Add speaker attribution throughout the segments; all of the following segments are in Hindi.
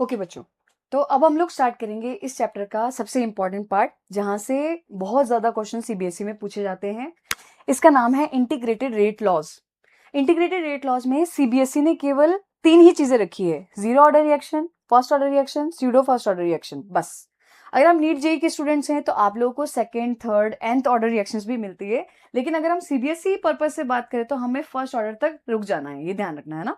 Speaker 1: ओके बच्चों, तो अब हम लोग स्टार्ट करेंगे इस चैप्टर का सबसे इम्पोर्टेंट पार्ट, जहां से बहुत ज्यादा क्वेश्चन सीबीएसई में पूछे जाते हैं। इसका नाम है integrated rate laws. Integrated rate laws में सीबीएसई ने केवल 3 ही चीजें रखी है: zero order reaction, first order reaction, pseudo first order reaction, बस। अगर हम नीट जेई के स्टूडेंट्स हैं तो आप लोगों को second, third, nth order reactions भी मिलती है, लेकिन अगर हम सीबीएसई पर्पज से बात करें तो हमें फर्स्ट ऑर्डर तक रुक जाना है, ये ध्यान रखना है ना।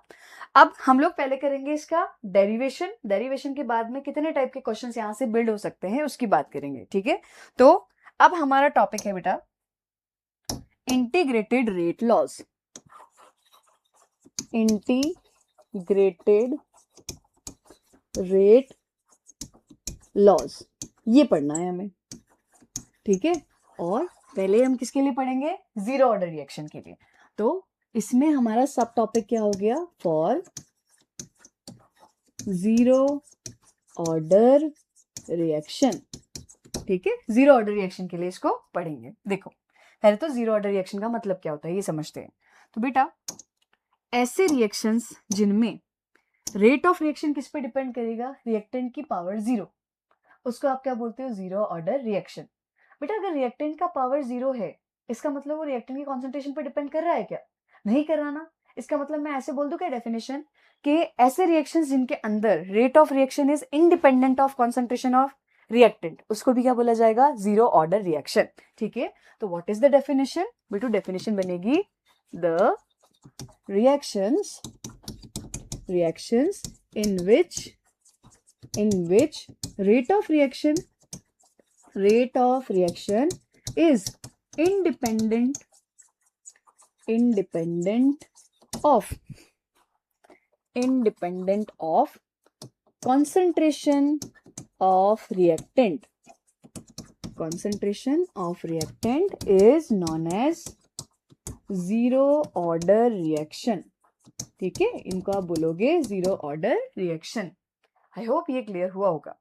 Speaker 1: अब हम लोग पहले करेंगे इसका डेरिवेशन। डेरिवेशन के बाद में कितने टाइप के क्वेश्चंस यहाँ से बिल्ड हो सकते हैं उसकी बात करेंगे, ठीक है। तो अब हमारा टॉपिक है बेटा integrated rate laws. Integrated rate laws, ये पढ़ना है हमें, ठीक है। और पहले हम किसके लिए पढ़ेंगे? जीरो ऑर्डर रिएक्शन के लिए। तो इसमें हमारा सब टॉपिक क्या हो गया? फॉर जीरो ऑर्डर रिएक्शन, ठीक है। जीरो ऑर्डर रिएक्शन के लिए इसको पढ़ेंगे। देखो पहले तो जीरो ऑर्डर रिएक्शन का मतलब क्या होता है ये समझते हैं। तो बेटा ऐसे रिएक्शंस जिनमें रेट ऑफ रिएक्शन किस पे डिपेंड करेगा? रिएक्टेंट की पावर जीरो, उसको आप क्या बोलते हो? Zero order reaction. बेटा अगर रिएक्टेंट का पावर जीरो है, इसका मतलब वो रिएक्टेंट की कॉन्सेंट्रेशन पे डिपेंड कर रहा है क्या? नहीं कर रहा ना। इसका मतलब मैं ऐसे बोल दूं क्या डेफिनेशन, कि ऐसे रिएक्शंस जिनके अंदर rate of reaction is independent of concentration of reactant, उसको भी क्या बोला जाएगा? जीरो ऑर्डर रिएक्शन, ठीक है। तो व्हाट इज द डेफिनेशन? बेटू डेफिनेशन बनेगी the reactions in which rate of reaction is independent of concentration of reactant. Concentration of reactant is known as zero order reaction, ठीक है। इनको आप बोलोगे zero order reaction. I hope ये क्लियर हुआ होगा।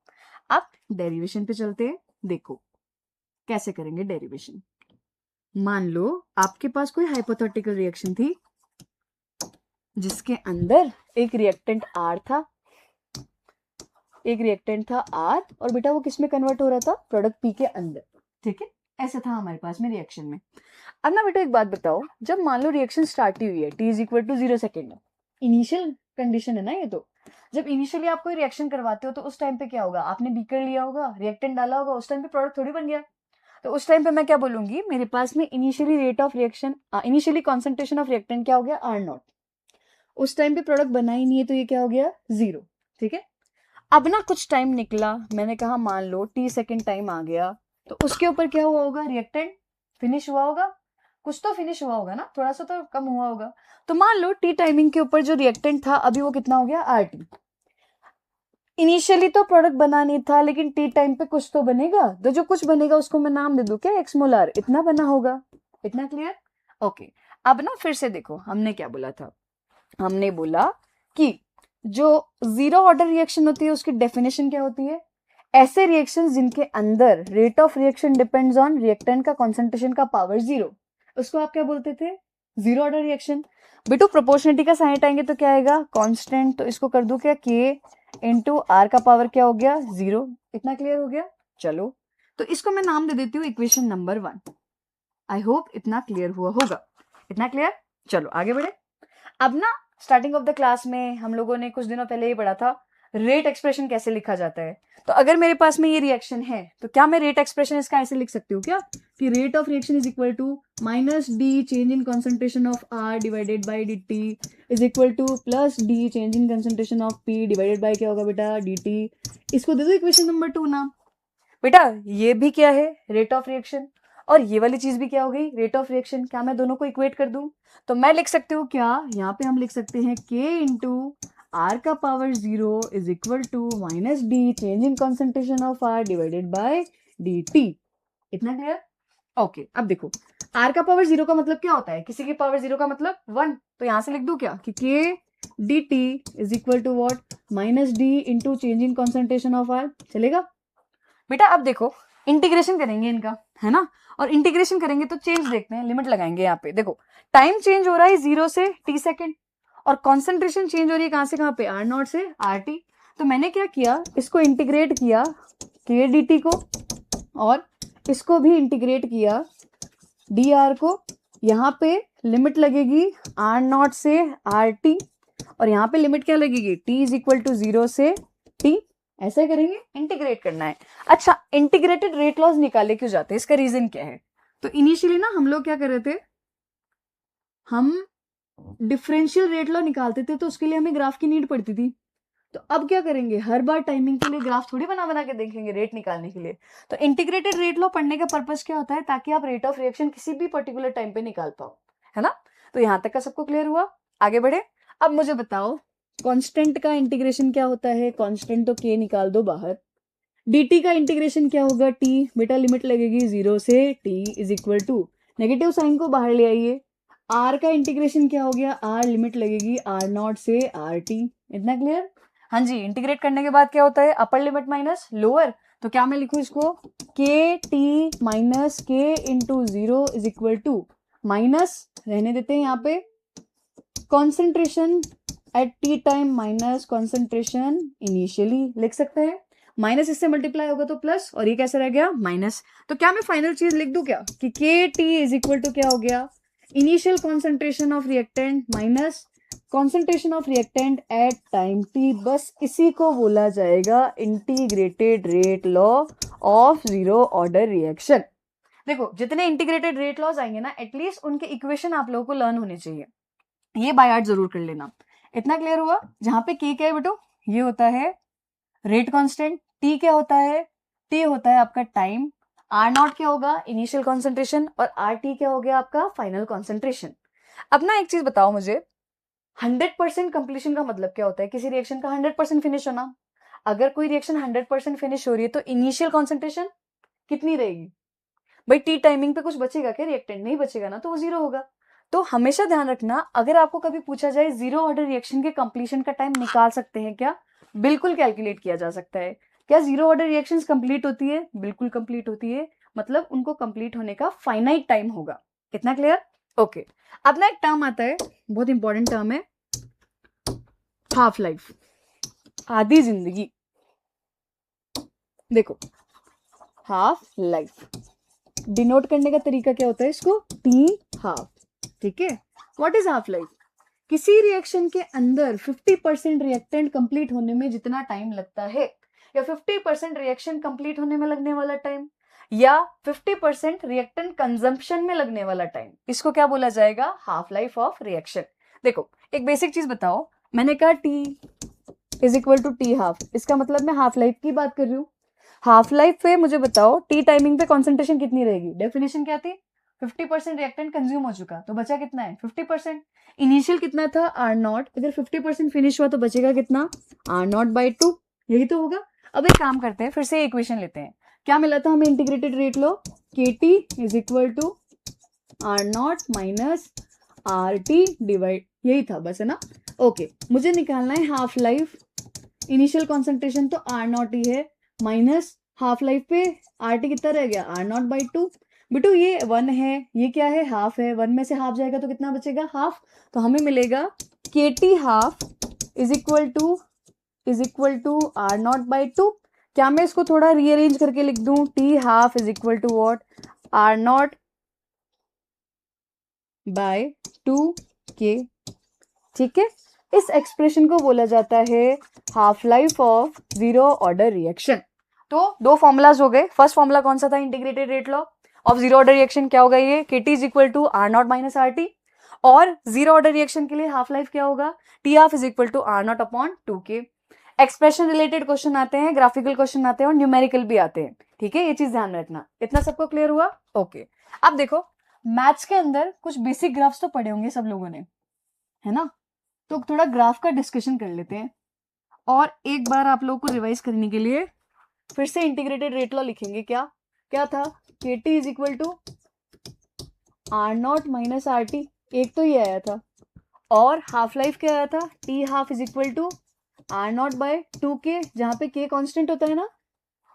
Speaker 1: अब डेरिवेशन पे चलते हैं। देखो कैसे करेंगे डेरिवेशन। मान लो आपके पास कोई हाइपोथेटिकल रिएक्शन थी जिसके अंदर एक रिएक्टेंट आर था, आर, और बेटा वो किस में कन्वर्ट हो रहा था? प्रोडक्ट पी के अंदर, ठीक है। ऐसा था हमारे पास में रिएक्शन में। अब ना बेटा एक बात बताओ, जब मान लो रिएक्शन स्टार्ट ही हुई है, t is equal to 0 second, initial condition है ना ये। तो जब इनिशियली आप कोई रिएक्शन करवाते हो तो उस टाइम पे क्या होगा? आपने बीकर लिया होगा, रिएक्टेंट डाला होगा, उस टाइम पे प्रोडक्ट थोड़ी बन गया। तो उस टाइम पे मैं क्या बोलूंगी? मेरे पास में initially rate of reaction, initially concentration of reactant क्या हो गया? R naught. उस टाइम पे प्रोडक्ट बना ही नहीं है, तो ये क्या हो गया? जीरो, ठीक है। अब ना कुछ टाइम निकला, मैंने कहा मान लो t सेकेंड टाइम आ गया, तो उसके ऊपर क्या हुआ होगा? रिएक्टेंट फिनिश हुआ होगा, कुछ तो फिनिश हुआ होगा ना, थोड़ा सा तो कम हुआ होगा। तो मान लो टी टाइमिंग के ऊपर जो रिएक्टेंट था अभी वो कितना हो गया? आरटी। इनिशियली तो प्रोडक्ट बना नहीं था, लेकिन टी टाइम पे कुछ तो बनेगा, तो जो कुछ बनेगा उसको मैं नाम दे दूं क्या? एक्स मोलार, इतना बना होगा। इतना क्लियर? ओके। अब ना फिर से देखो हमने क्या बोला था। हमने बोला कि जो जीरो ऑर्डर रिएक्शन होती है उसकी डेफिनेशन क्या होती है? ऐसे रिएक्शंस जिनके अंदर rate of reaction depends on reactant का कॉन्सेंट्रेशन का पावर जीरो, उसको आप क्या बोलते थे? Zero order reaction. बेटू प्रोपोर्शनलिटी का साइन हटाएंगे तो क्या आएगा? कांस्टेंट। तो इसको कर दो क्या? के इंटू आर का पावर क्या हो गया? जीरो। इतना क्लियर हो गया? चलो तो इसको मैं नाम दे देती हूँ इक्वेशन नंबर 1। आई होप इतना क्लियर हुआ होगा। इतना क्लियर? चलो आगे बढ़े। अब ना स्टार्टिंग ऑफ द क्लास में हम लोगों ने कुछ दिनों पहले ही पढ़ा था रेट एक्सप्रेशन कैसे लिखा जाता है। तो अगर मेरे पास में ये रिएक्शन है तो क्या मैं रेट एक्सप्रेशन इसका ऐसे लिख सकती हूँ क्या, कि rate of reaction is equal to minus D change in concentration of R divided by D T is equal to plus D change in concentration of P divided by क्या होगा बेटा? D T. इसको दे दो इक्वेशन नंबर 2 नाम। बेटा ये भी क्या है? Rate of reaction. और ये वाली चीज भी क्या हो गई? Rate of reaction. क्या मैं दोनों को इक्वेट कर दूं? तो मैं लिख सकती हूँ क्या? यहाँ पे हम लिख सकते हैं k इंटू आर का power zero is equal to minus D change in concentration of R divided by D T. इतना क्लियर? ओके। अब देखो आर का पावर जीरो का मतलब क्या होता है? किसी की पावर जीरो का मतलब 1। तो यहां से लिख दू क्या कि k D T is equal to what? Minus D into change in concentration of R. चलेगा बेटा? अब देखो इंटीग्रेशन करेंगे इनका, है ना। और इंटीग्रेशन करेंगे तो चेंज देखते हैं, लिमिट लगाएंगे यहाँ पे। देखो टाइम चेंज हो रहा है 0 से t सेकेंड, और कॉन्सेंट्रेशन चेंज हो रही है कहां से कहां पे? आर नॉट से आर टी। तो मैंने क्या किया, इसको इंटीग्रेट किया के डी टी को, और इसको भी इंटीग्रेट किया डी आर को। यहाँ पे लिमिट लगेगी आर नॉट से आर टी, और यहाँ पे लिमिट क्या लगेगी, टी इज इक्वल टू 0 से टी। ऐसे करेंगे, इंटीग्रेट करना है। अच्छा, इंटीग्रेटेड रेट लॉज निकाले क्यों जाते हैं, इसका रीजन क्या है? तो इनिशियली ना हम लोग क्या कर रहे थे, हम डिफरेंशियल रेट लॉ निकालते थे, तो उसके लिए हमें ग्राफ की नीड पड़ती थी। तो अब क्या करेंगे, हर बार टाइमिंग के लिए ग्राफ थोड़ी बना बना के देखेंगे रेट निकालने के लिए। तो इंटीग्रेटेड रेट लॉ पढ़ने का पर्पस क्या होता है, ताकि आप रेट ऑफ रिएक्शन किसी भी पर्टिकुलर टाइम पे निकाल पाओ, है ना। तो यहां तक का सबको क्लियर हुआ, आगे बढ़े। अब मुझे बताओ कांस्टेंट का इंटीग्रेशन क्या होता है, कांस्टेंट तो के निकाल दो बाहर। dt का इंटीग्रेशन क्या होगा, t, बेटा लिमिट लगेगी 0 से t is equal to, negative sign को बाहर ले आइए। r का इंटीग्रेशन क्या हो गया, r लिमिट लगेगी r नॉट से rt। इतना क्लियर? हाँ जी, इंटीग्रेट करने के बाद क्या होता है, अपर लिमिट माइनस लोअर। तो क्या मैं लिखूं इसको, K T minus K into 0 is equal to, minus रहने देते हैं यहाँ पे, concentration at T time minus concentration initially, लिख सकते हैं। माइनस इससे मल्टीप्लाई होगा तो प्लस, और ये कैसे रह गया, माइनस। तो क्या मैं फाइनल चीज लिख दूं क्या, कि के टी इज इक्वल टू क्या हो गया, initial concentration of reactant minus concentration of reactant at time T. बस इसी को बोला जाएगा integrated rate law of zero order reaction. देखो, जितने इंटीग्रेटेड रेट लॉज आएंगे ना, एटलीस्ट उनके इक्वेशन आप लोगों को लर्न होने चाहिए, ये बाय हार्ट जरूर कर लेना। इतना क्लियर हुआ? जहां पे के क्या है बेटो, ये होता है रेट कांस्टेंट, टी क्या होता है, टी होता है आपका टाइम, आर नॉट क्या होगा, इनिशियल कॉन्सेंट्रेशन, और आर टी क्या हो गया आपका फाइनल कॉन्सेंट्रेशन। अब ना एक चीज बताओ मुझे, 100% कंप्लीशन का मतलब क्या होता है, किसी रिएक्शन का 100% फिनिश होना। अगर कोई रिएक्शन 100% फिनिश हो रही है तो इनिशियल कॉन्सेंट्रेशन कितनी रहेगी भाई, टी टाइमिंग पे कुछ बचेगा क्या, रिएक्टेंट नहीं बचेगा ना, तो वो 0 होगा। तो हमेशा ध्यान रखना, अगर आपको कभी पूछा जाए जीरो ऑर्डर रिएक्शन के कंप्लीशन का टाइम निकाल सकते हैं क्या, बिल्कुल कैलकुलेट किया जा सकता है। क्या जीरो ऑर्डर रिएक्शंस कंप्लीट होती है, बिल्कुल कंप्लीट होती है, मतलब उनको कंप्लीट होने का फाइनाइट टाइम होगा। इतना क्लियर? ओके। अब ना एक टर्म आता है, बहुत इंपॉर्टेंट टर्म है, हाफ लाइफ, आधी जिंदगी। देखो, हाफ लाइफ डिनोट करने का तरीका क्या होता है, इसको टी हाफ, ठीक है। What is half life? किसी रिएक्शन के अंदर 50% रिएक्टेंट कंप्लीट होने में जितना टाइम लगता है, या 50% रिएक्शन कंप्लीट होने में लगने वाला टाइम, या 50% रिएक्टेंट कंजम्पशन में लगने वाला टाइम, इसको क्या बोला जाएगा, हाफ लाइफ ऑफ रिएक्शन। देखो, एक बेसिक चीज बताओ, मैंने कहा T is equal to T half, इसका मतलब मैं हाफ लाइफ की बात कर रही हूँ। हाफ लाइफ पे मुझे बताओ टी टाइमिंग पे कॉन्सेंट्रेशन कितनी रहेगी, डेफिनेशन क्या थी, 50% रिएक्टेंट कंज्यूम हो चुका, तो बचा कितना है, 50%। इनिशियल कितना था, आर नॉट, अगर 50% फिनिश हुआ तो बचेगा कितना, आर नॉट बाई 2, यही तो होगा। अब एक काम करते हैं, फिर से इक्वेशन लेते हैं, क्या मिला था हमें integrated rate law, K T is equal to are not minus R T divide, यही था बस, है ना। ओके, मुझे निकालना है हाफ लाइफ, इनिशियल कॉन्सेंट्रेशन तो आर नॉट ही है, माइनस हाफ लाइफ पे आर टी कितना रह गया, आर नॉट बाई 2। बेटू ये 1 है, ये क्या है, हाफ है, 1 में से हाफ जाएगा तो कितना बचेगा, हाफ। तो हमें मिलेगा K T half is equal to are naught by 2। क्या मैं इसको थोड़ा रीअरेंज करके लिख दूं, T half is equal to what, R naught by 2k, ठीक है। इस एक्सप्रेशन को बोला जाता है half life of zero order reaction. तो दो फॉर्मुलाज हो गए, फर्स्ट फॉर्मुला कौन सा था, integrated rate law of zero order reaction, क्या होगा ये, K T is equal to are not minus R T, और जीरो ऑर्डर रिएक्शन के लिए हाफ लाइफ क्या होगा, T half is equal to are naught upon 2k। Expression related question आते हैं, ग्राफिकल क्वेश्चन आते हैं, और न्यूमेरिकल भी आते हैं, ठीक है, ये चीज ध्यान रखना। इतना सबको क्लियर हुआ? ओके। अब देखो, मैथ्स के अंदर कुछ बेसिक ग्राफ्स तो पढ़े होंगे सब लोगों ने, है ना, तो थोड़ा ग्राफ का डिस्कशन कर लेते हैं, और एक बार आप लोगों को रिवाइज करने के लिए फिर से इंटीग्रेटेड रेट लॉ लिखेंगे। क्या क्या था, K T is equal to are not minus R T, एक तो ये आया था, और हाफ लाइफ क्या आया था, T half is equal to are naught by 2k, जहां पे k कांस्टेंट होता है ना।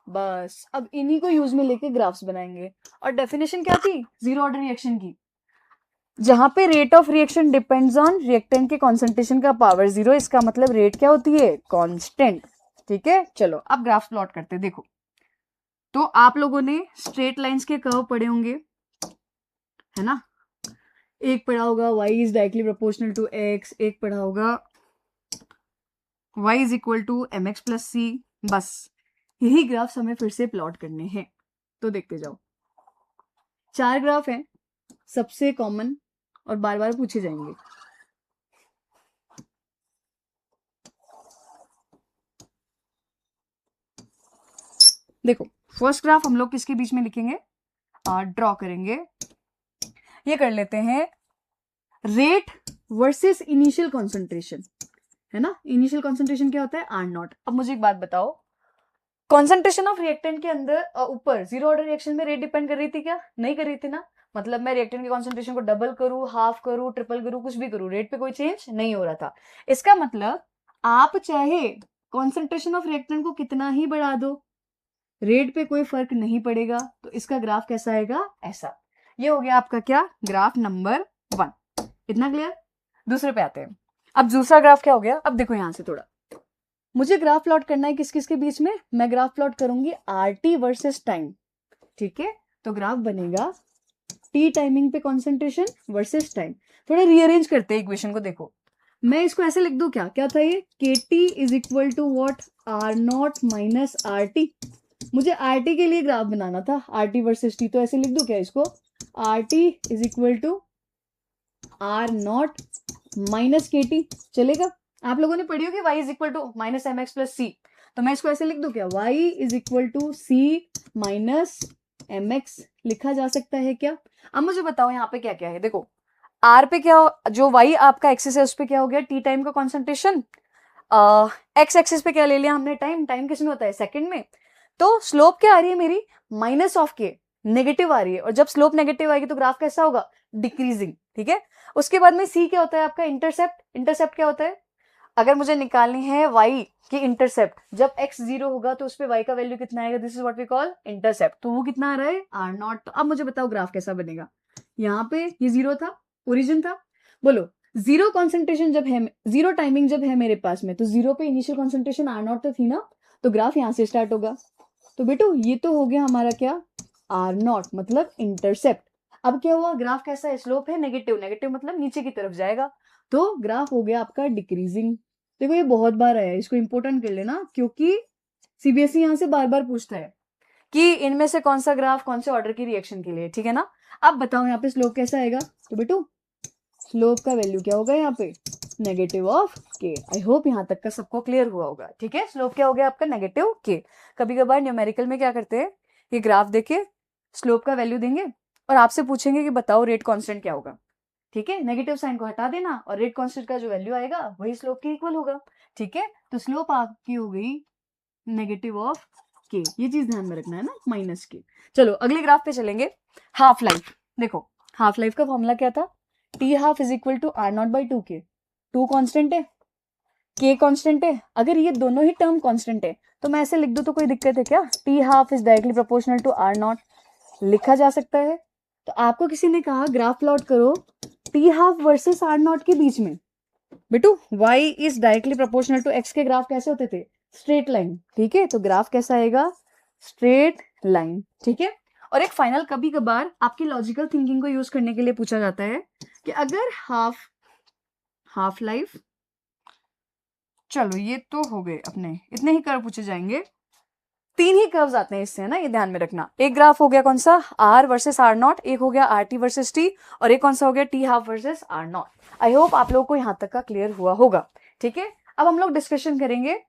Speaker 1: बस अब इन्हीं को यूज में लेके ग्राफ्स बनाएंगे। और डेफिनेशन क्या थी जीरो ऑर्डर रिएक्शन की, जहां पे rate of reaction depends on reactant के कॉन्सेंट्रेशन का पावर 0, इसका मतलब रेट क्या होती है, कांस्टेंट। ठीक है, चलो अब ग्राफ प्लॉट करते हैं। देखो, तो आप लोगों ने स्ट्रेट लाइंस के कर्व पढ़े होंगे, है ना। एक पढ़ा होगा y is directly proportional to x, एक पढ़ा होगा y is equal to mx plus C. बस यही ग्राफ्स हमें फिर से प्लॉट करने हैं, तो देखते जाओ। 4 ग्राफ हैं, सबसे कॉमन और बार बार पूछे जाएंगे। देखो, फर्स्ट ग्राफ हम लोग किसके बीच में लिखेंगे, ड्रॉ करेंगे। ये कर लेते हैं रेट वर्सेस इनिशियल कॉन्सेंट्रेशन, है ना। इनिशियल कॉन्सेंट्रेशन क्या होता है, आर नॉट। अब मुझे एक बात बताओ, कॉन्सेंट्रेशन ऑफ रिएक्टेंट के अंदर ऊपर जीरो ऑर्डर रिएक्शन में रेट डिपेंड कर रही थी क्या, नहीं कर रही थी ना। मतलब मैं रिएक्टेंट की कॉन्सेंट्रेशन को डबल करूं, हाफ करूं, ट्रिपल करूं, कुछ भी करूं, रेट पे कोई चेंज नहीं हो रहा था। इसका मतलब आप चाहे कॉन्सेंट्रेशन ऑफ रिएक्टेंट को कितना ही बढ़ा दो, रेट पे कोई फर्क नहीं पड़ेगा। तो इसका ग्राफ कैसा आएगा, ऐसा। ये हो गया आपका क्या, ग्राफ नंबर 1। इतना क्लियर। दूसरे पे आते हैं। अब दूसरा ग्राफ क्या हो गया, अब देखो यहां से थोड़ा, मुझे ग्राफ प्लॉट करना है किस किस के बीच में, मैं ग्राफ प्लॉट करूंगी आरटी वर्सेस टाइम, ठीक है। तो ग्राफ बनेगा टी टाइमिंग पे कॉन्सेंट्रेशन वर्सेस टाइम। थोड़ा रीअरेंज करते हैं इक्वेशन को। देखो, मैं इसको ऐसे लिख दूं, क्या क्या था ये, K T is equal to what, R not minus R T. मुझे आर टी के लिए ग्राफ बनाना था, आर टी वर्सेस टी, तो ऐसे लिख दूं क्या इसको, R T is equal to are not minus K T. चलेगा। आप लोगों ने पढ़ी होगी y is equal to minus M X plus C, तो मैं इसको ऐसे लिख दूं क्या, y is equal to C minus M X लिखा जा सकता है क्या। अब मुझे बताओ यहाँ पे क्या क्या है। देखो, r पे क्या, जो y आपका एक्सिस है उस पे क्या हो गया, टी टाइम का कॉन्सेंट्रेशन। एक्स एक्सिस पे क्या ले लिया हमने, टाइम। टाइम किस में होता है, सेकंड में। तो स्लोप क्या आ रही है मेरी, माइनस ऑफ के, नेगेटिव आ रही है। और जब स्लोप नेगेटिव आएगी तो ग्राफ कैसा होगा, डिक्रीजिंग, ठीक है। उसके बाद में सी क्या होता है आपका, इंटरसेप्ट। इंटरसेप्ट क्या होता है, अगर मुझे निकालनी है y की इंटरसेप्ट, जब x 0 होगा तो उस पे y का वैल्यू कितना आएगा, this is what we call intercept. तो वो कितना आ रहा है, आर नॉट। तो अब मुझे बताओ ग्राफ कैसा बनेगा। यहाँ पे ये 0 था, ओरिजिन था। बोलो, जीरो कॉन्सेंट्रेशन जब है, जीरो टाइमिंग जब है मेरे पास में, तो 0 पे इनिशियल कॉन्सेंट्रेशन आर नॉट तो थी ना, तो ग्राफ यहाँ से स्टार्ट होगा। तो बेटो ये तो हो गया हमारा क्या, आर नॉट मतलब इंटरसेप्ट। अब क्या हुआ, ग्राफ कैसा है, स्लोप है नेगेटिव, नेगेटिव मतलब नीचे की तरफ जाएगा, तो ग्राफ हो गया आपका डिक्रीजिंग। देखो ये बहुत बार आया है, इसको इंपोर्टेंट कर लेना, क्योंकि सीबीएसई यहाँ से बार बार पूछता है कि इनमें से कौन सा ग्राफ कौन से ऑर्डर की रिएक्शन के लिए, ठीक है ना। अब बताओ यहाँ पे स्लोप कैसा आएगा, तो बेटू स्लोप का वैल्यू क्या होगा यहाँ पे, नेगेटिव ऑफ के। आई होप यहाँ तक का सबको क्लियर हुआ होगा, ठीक है। स्लोप क्या हो गया आपका, नेगेटिव के। कभी कभार न्यूमेरिकल में क्या करते हैं, ये ग्राफ देके स्लोप का वैल्यू देंगे और आपसे पूछेंगे कि बताओ रेट कांस्टेंट क्या होगा, ठीक है। नेगेटिव साइन को हटा देना और रेट कांस्टेंट का जो वैल्यू आएगा वही स्लोप के इक्वल होगा, ठीक है। तो स्लोप आपकी हो गई नेगेटिव ऑफ के, ये चीज ध्यान में रखना है ना, माइनस के। चलो अगले ग्राफ पे चलेंगे, हाफ लाइफ। देखो हाफ लाइफ का फॉर्मूला क्या था, T half is equal to are naught by two k. Two constant है, के कॉन्स्टेंट है। अगर ये दोनों ही टर्म कॉन्स्टेंट है तो मैं ऐसे लिख दूं तो कोई दिक्कत है क्या, t half is directly proportional to are naught लिखा जा सकता है। तो आपको किसी ने कहा ग्राफ प्लॉट करो t half versus r naught के बीच में, बेटू y is directly proportional to x के ग्राफ कैसे होते थे, स्ट्रेट लाइन, ठीक है। तो ग्राफ कैसा आएगा, स्ट्रेट लाइन, ठीक है। और एक फाइनल, कभी कभार आपकी लॉजिकल थिंकिंग को यूज करने के लिए पूछा जाता है कि अगर हाफ लाइफ, चलो ये तो हो गए अपने, इतने ही कर्व पूछे जाएंगे। 3 ही कर्व्स आते हैं इससे, है ना, ये ध्यान में रखना। एक ग्राफ हो गया कौन सा, आर वर्सेस आर नॉट, एक हो गया आर टी वर्सेस टी, और एक कौन सा हो गया, t half versus r naught. I hope आप लोगों को यहां तक का क्लियर हुआ होगा, ठीक है। अब हम लोग डिस्कशन करेंगे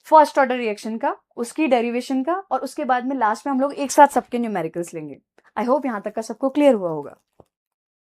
Speaker 1: फर्स्ट ऑर्डर रिएक्शन का, उसकी डेरिवेशन का, और उसके बाद में लास्ट में हम लोग एक साथ सबके न्यूमेरिकल्स लेंगे। आई होप यहां तक का सबको क्लियर हुआ होगा।